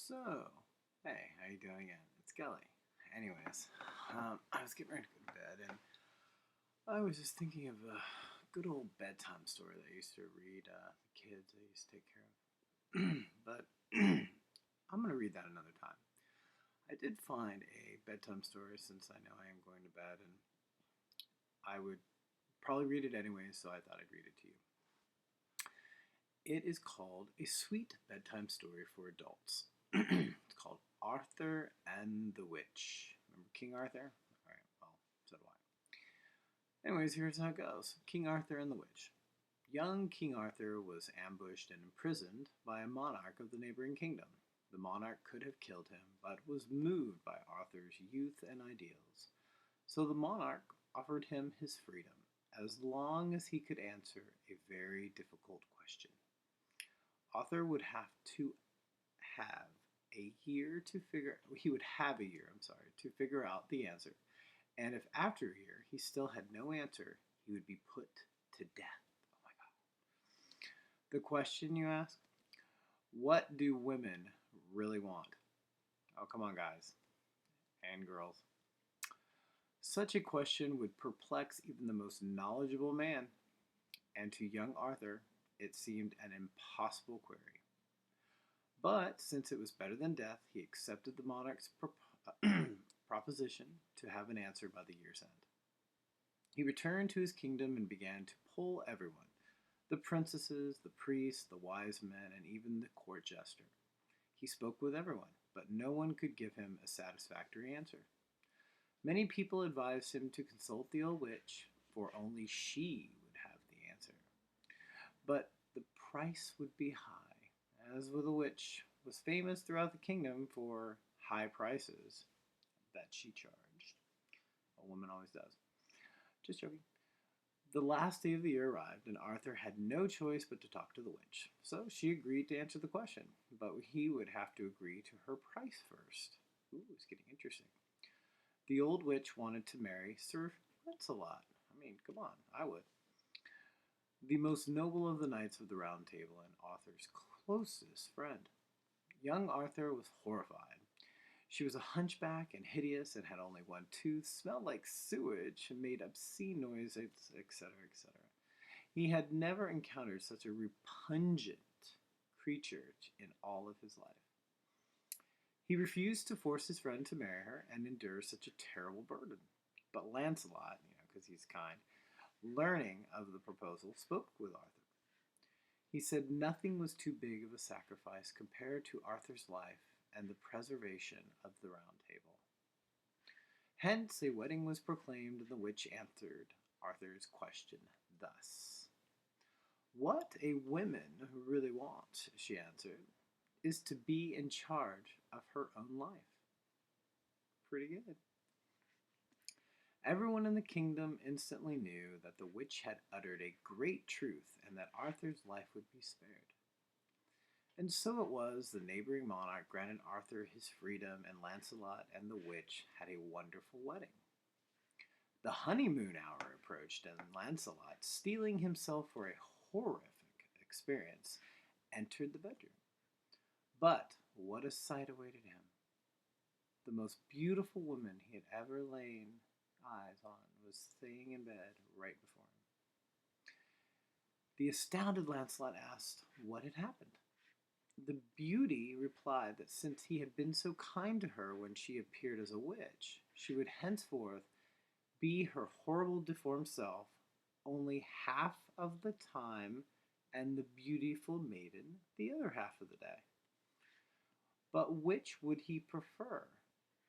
So, hey, how you doing? Again? It's Kelley. Anyways, I was getting ready to go to bed, and I was just thinking of a good old bedtime story that I used to read the kids I used to take care of. But I'm going to read that another time. I did find a bedtime story since I know I am going to bed, and I would probably read it anyway, so I thought I'd read it to you. It is called A Sweet Bedtime Story for Adults. It's called Arthur and the Witch. Remember King Arthur? Alright, well, so do I. Anyways, here's how it goes King Arthur and the Witch. Young King Arthur was ambushed and imprisoned by a monarch of the neighboring kingdom. The monarch could have killed him, but was moved by Arthur's youth and ideals. So the monarch offered him his freedom, as long as he could answer a very difficult question. Arthur would have to have a year to figure he would have a year, I'm sorry, to figure out the answer. And if after a year he still had no answer, he would be put to death. Oh my god. The question you ask, what do women really want? Oh, come on, guys and girls. Such a question would perplex even the most knowledgeable man, and to young Arthur it seemed an impossible query. But since it was better than death, he accepted the monarch's proposition to have an answer by the year's end. He returned to his kingdom and began to poll everyone: the princesses, the priests, the wise men, and even the court jester. He spoke with everyone, but no one could give him a satisfactory answer. Many people advised him to consult the old witch, for only she would have the answer. But the price would be high, as with a witch was famous throughout the kingdom for high prices that she charged. A woman always does. Just joking. The last day of the year arrived, and Arthur had no choice but to talk to the witch. So she agreed to answer the question, but he would have to agree to her price first. Ooh, it's getting interesting. The old witch wanted to marry Sir Lancelot. I mean, come on, I would. The most noble of the knights of the Round Table and Arthur's closest friend. Young Arthur was horrified. She was a hunchback and hideous and had only one tooth, smelled like sewage, and made obscene noises, etc., etc. He had never encountered such a repugnant creature in all of his life. He refused to force his friend to marry her and endure such a terrible burden. But Lancelot, because he's kind, learning of the proposal, spoke with Arthur. He said nothing was too big of a sacrifice compared to Arthur's life and the preservation of the Round Table. Hence, a wedding was proclaimed, and the witch answered Arthur's question thus: "What a woman really wants," she answered, "is to be in charge of her own life." Pretty good. Everyone in the kingdom instantly knew that the witch had uttered a great truth and that Arthur's life would be spared. And so it was the neighboring monarch granted Arthur his freedom, and Lancelot and the witch had a wonderful wedding. The honeymoon hour approached, and Lancelot, steeling himself for a horrific experience, entered the bedroom. But what a sight awaited him! The most beautiful woman he had ever lain eyes on was staying in bed right before him. The astounded Lancelot asked what had happened. The beauty replied that since he had been so kind to her when she appeared as a witch, she would henceforth be her horrible deformed self only half of the time, and the beautiful maiden the other half of the day. But which would he prefer,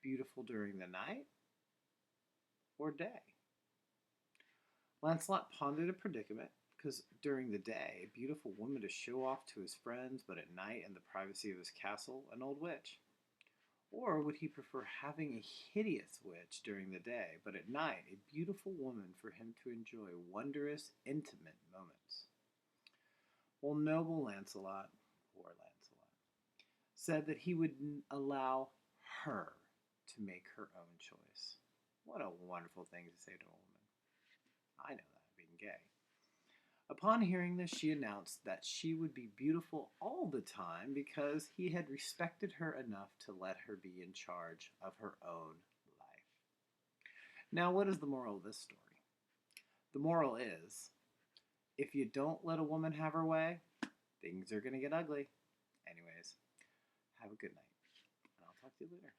beautiful during the night or day? Lancelot pondered a predicament, because during the day, a beautiful woman to show off to his friends, but at night, in the privacy of his castle, an old witch. Or would he prefer having a hideous witch during the day, but at night, a beautiful woman for him to enjoy wondrous, intimate moments? Well, noble Lancelot, poor Lancelot, said that he would allow her to make her own choice. What a wonderful thing to say to a woman. I know that, being gay. Upon hearing this, she announced that she would be beautiful all the time because he had respected her enough to let her be in charge of her own life. Now, what is the moral of this story? The moral is, if you don't let a woman have her way, things are going to get ugly. Anyways, have a good night, and I'll talk to you later.